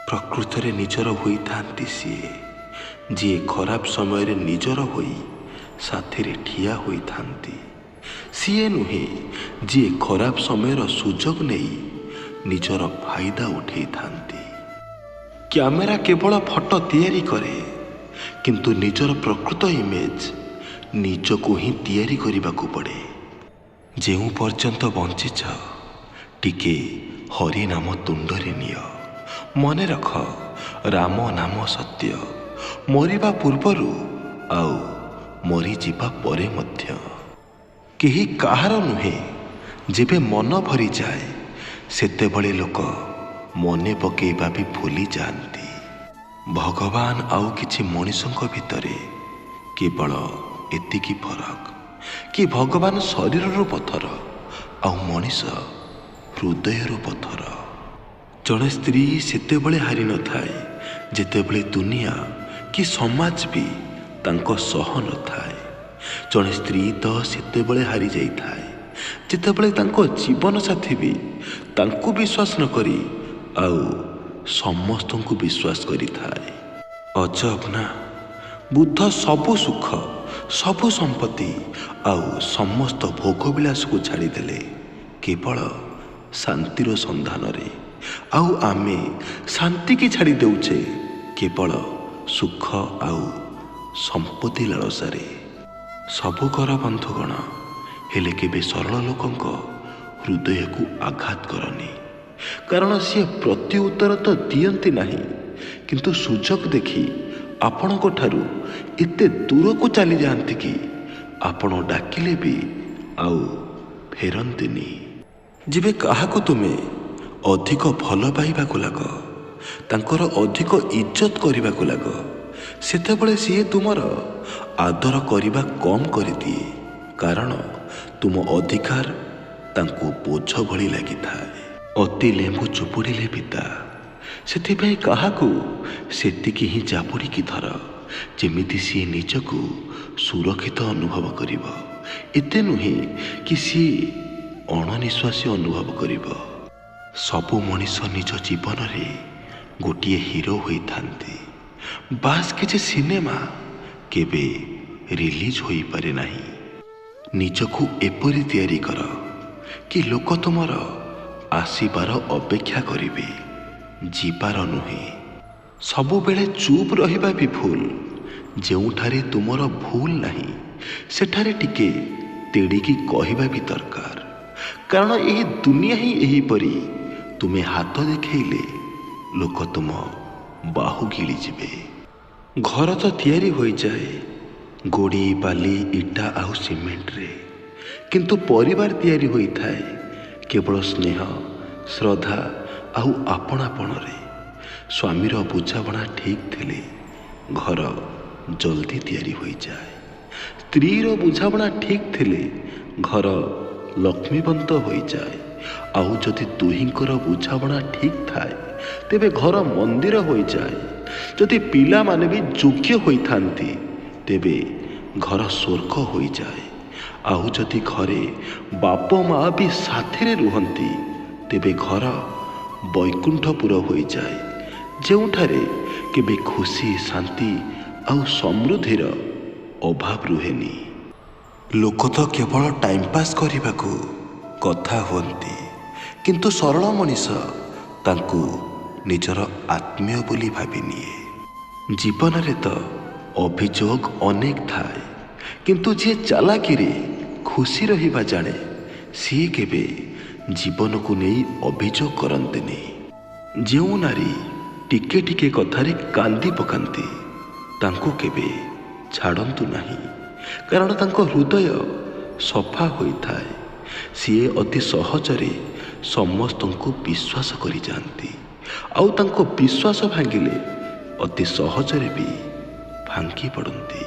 ପ୍ରକୃତରେ ନିଜର ହୋଇଥାନ୍ତି ସିଏ, ଯିଏ ଖରାପ ସମୟରେ ନିଜର ହୋଇ ସାଥିରେ ଠିଆ ହୋଇଥାନ୍ତି। ସିଏ ନୁହେଁ ଯିଏ ଖରାପ ସମୟର ସୁଯୋଗ ନେଇ ନିଜର ଫାଇଦା ଉଠେଇଥାନ୍ତି। କ୍ୟାମେରା କେବଳ ଫଟୋ ତିଆରି କରେ, କିନ୍ତୁ ନିଜର ପ୍ରକୃତ ଇମେଜ ନିଜକୁ ହିଁ ତିଆରି କରିବାକୁ ପଡ଼େ। ଯେଉଁ ପର୍ଯ୍ୟନ୍ତ ବଞ୍ଚିଛ ଟିକେ ହରି ନାମ ତୁଣ୍ଡରେ ନିଅ। ମନେ ରଖ, ରାମ ନାମ ସତ୍ୟ। ମରିବା ପୂର୍ବରୁ ଆଉ ମରିଯିବା ପରେ ମଧ୍ୟ। କେହି କାହାର ନୁହେଁ। ଯେବେ ମନ ଭରିଯାଏ ସେତେବେଳେ ଲୋକ ମନେ ପକେଇବା ବି ଭୁଲି ଯାଆନ୍ତି। ଭଗବାନ ଆଉ କିଛି ମଣିଷଙ୍କ ଭିତରେ କେବଳ ଏତିକି ଫରକ କି ଭଗବାନ ଶରୀରରୁ ପଥର ଆଉ ମଣିଷ ହୃଦୟରୁ ପଥର। ଜଣେ ସ୍ତ୍ରୀ ସେତେବେଳେ ହାରିନଥାଏ ଯେତେବେଳେ ଦୁନିଆ କି ସମାଜ ବି ତାଙ୍କ ସହ ନଥାଏ। ଜଣେ ସ୍ତ୍ରୀ ତ ସେତେବେଳେ ହାରିଯାଇଥାଏ ଯେତେବେଳେ ତାଙ୍କ ଜୀବନସାଥୀ ବି ତାଙ୍କୁ ବିଶ୍ୱାସ ନ କରି ଆଉ ସମସ୍ତଙ୍କୁ ବିଶ୍ୱାସ କରିଥାଏ। ଅଜବ ନା, ବୁଦ୍ଧ ସବୁ ସୁଖ, ସବୁ ସମ୍ପତ୍ତି ଆଉ ସମସ୍ତ ଭୋଗବିଳାସକୁ ଛାଡ଼ିଦେଲେ କେବଳ ଶାନ୍ତିର ସନ୍ଧାନରେ। ଆଉ ଆମେ ଶାନ୍ତିକି ଛାଡ଼ି ଦେଉଛେ କେବଳ ସୁଖ ଆଉ ସମ୍ପତ୍ତି ଲାଳସାରେ। ସବୁ କର ବନ୍ଧୁଗଣ, ହେଲେ କେବେ ସରଳ ଲୋକଙ୍କ ହୃଦୟକୁ ଆଘାତ କରନି। କାରଣ ସିଏ ପ୍ରତି ଉତ୍ତର ତ ଦିଅନ୍ତି ନାହିଁ, କିନ୍ତୁ ସୁଯୋଗ ଦେଖି ଆପଣଙ୍କ ଠାରୁ ଏତେ ଦୂରକୁ ଚାଲିଯାଆନ୍ତି କି ଆପଣ ଡାକିଲେ ବି ଆଉ ଫେରନ୍ତିନି। ଯେବେ କାହାକୁ ତୁମେ ଅଧିକ ଭଲ ପାଇବାକୁ ଲାଗ, ତାଙ୍କର ଅଧିକ ଇଜ୍ଜତ କରିବାକୁ ଲାଗ, ସେତେବେଳେ ସିଏ ତୁମର ଆଦର କରିବା କମ୍ କରିଦିଏ। କାରଣ ତୁମ ଅଧିକାର ତାଙ୍କୁ ବୋଝ ଭଳି ଲାଗିଥାଏ। ଅତି ଲେମ୍ବୁ ଚୁପୁଡ଼ିଲେ ପିତା। ସେଥିପାଇଁ କାହାକୁ ସେତିକି ହିଁ ଚାପୁଡ଼ିକି ଧର ଯେମିତି ସିଏ ନିଜକୁ ସୁରକ୍ଷିତ ଅନୁଭବ କରିବ। ଏତେ ନୁହେଁ କି ସିଏ ଅଣନିଶ୍ୱାସୀ ଅନୁଭବ କରିବ। ସବୁ ମଣିଷ ନିଜ ଜୀବନରେ ଗୋଟିଏ ହିରୋ ହୋଇଥାନ୍ତି। ବାସ୍ କିଛି ସିନେମା କେବେ ରିଲିଜ ହୋଇପାରେ ନାହିଁ। ନିଜକୁ ଏପରି ତିଆରି କର କି ଲୋକ ତୁମର ଆସିବାର ଅପେକ୍ଷା କରିବେ, ଯିବାର ନୁହେଁ। ସବୁବେଳେ ଚୁପ୍ ରହିବା ବି ଭୁଲ। ଯେଉଁଠାରେ ତୁମର ଭୁଲ ନାହିଁ ସେଠାରେ ଟିକେ ତେଡ଼ିକି କହିବା ବି ଦରକାର। କାରଣ ଏହି ଦୁନିଆ ହିଁ ଏହିପରି। ତୁମେ ହାତ ଦେଖେଇଲେ ଲୋକ ତୁମ ବାହୁ ଗିଳିଯିବେ। ଘର ତ ତିଆରି ହୋଇଯାଏ ଗୋଡ଼ି, ବାଲି, ଇଟା ଆଉ ସିମେଣ୍ଟରେ, କିନ୍ତୁ ପରିବାର ତିଆରି ହୋଇଥାଏ କେବଳ ସ୍ନେହ, ଶ୍ରଦ୍ଧା ଆଉ ଆପଣାପଣରେ। ସ୍ୱାମୀର ବୁଝାମଣା ଠିକ୍ ଥିଲେ ଘର ଜଲ୍ଦି ତିଆରି ହୋଇଯାଏ। ସ୍ତ୍ରୀର ବୁଝାମଣା ଠିକ୍ ଥିଲେ ଘର ଲକ୍ଷ୍ମୀବନ୍ତ ହୋଇଯାଏ। ଆଉ ଯଦି ଦୁହିଁଙ୍କର ବୁଝାମଣା ଠିକ୍ ଥାଏ ତେବେ ଘର ମନ୍ଦିର ହୋଇଯାଏ। ଯଦି ପିଲାମାନେ ବି ଯୋଗ୍ୟ ହୋଇଥାନ୍ତି ତେବେ ଘର ସ୍ୱର୍ଗ ହୋଇଯାଏ। ଆଉ ଯଦି ଘରେ ବାପ ମା ବି ସାଥିରେ ରୁହନ୍ତି ତେବେ ଘର ବୈକୁଣ୍ଠପୁର ହୋଇଯାଏ, ଯେଉଁଠାରେ କେବେ ଖୁସି, ଶାନ୍ତି ଆଉ ସମୃଦ୍ଧିର ଅଭାବ ରୁହେନି। ଲୋକ ତ କେବଳ ଟାଇମ୍ ପାସ୍ କରିବାକୁ କଥା ହୁଅନ୍ତି, କିନ୍ତୁ ସରଳ ମଣିଷ ତାଙ୍କୁ ନିଜର ଆତ୍ମୀୟ ବୋଲି ଭାବିନିଏ। ଜୀବନରେ ତ ଅଭିଯୋଗ ଅନେକ ଥାଏ, କିନ୍ତୁ ଯିଏ ଚାଲାକିରେ ଖୁସି ରହିବା ଜାଣେ ସିଏ କେବେ ଜୀବନକୁ ନେଇ ଅଭିଯୋଗ କରନ୍ତିନି। ଯେଉଁ ନାରୀ ଟିକେ ଟିକେ କଥାରେ କାନ୍ଦି ପକାନ୍ତି ତାଙ୍କୁ କେବେ ଛାଡ଼ନ୍ତୁ ନାହିଁ, କାରଣ ତାଙ୍କ ହୃଦୟ ସଫା ହୋଇଥାଏ। ସିଏ ଅତି ସହଜରେ ସମସ୍ତଙ୍କୁ ବିଶ୍ୱାସ କରିଯାଆନ୍ତି, ଆଉ ତାଙ୍କ ବିଶ୍ୱାସ ଭାଙ୍ଗିଲେ ଅତି ସହଜରେ ବି ଭାଙ୍ଗି ପଡ଼ନ୍ତି।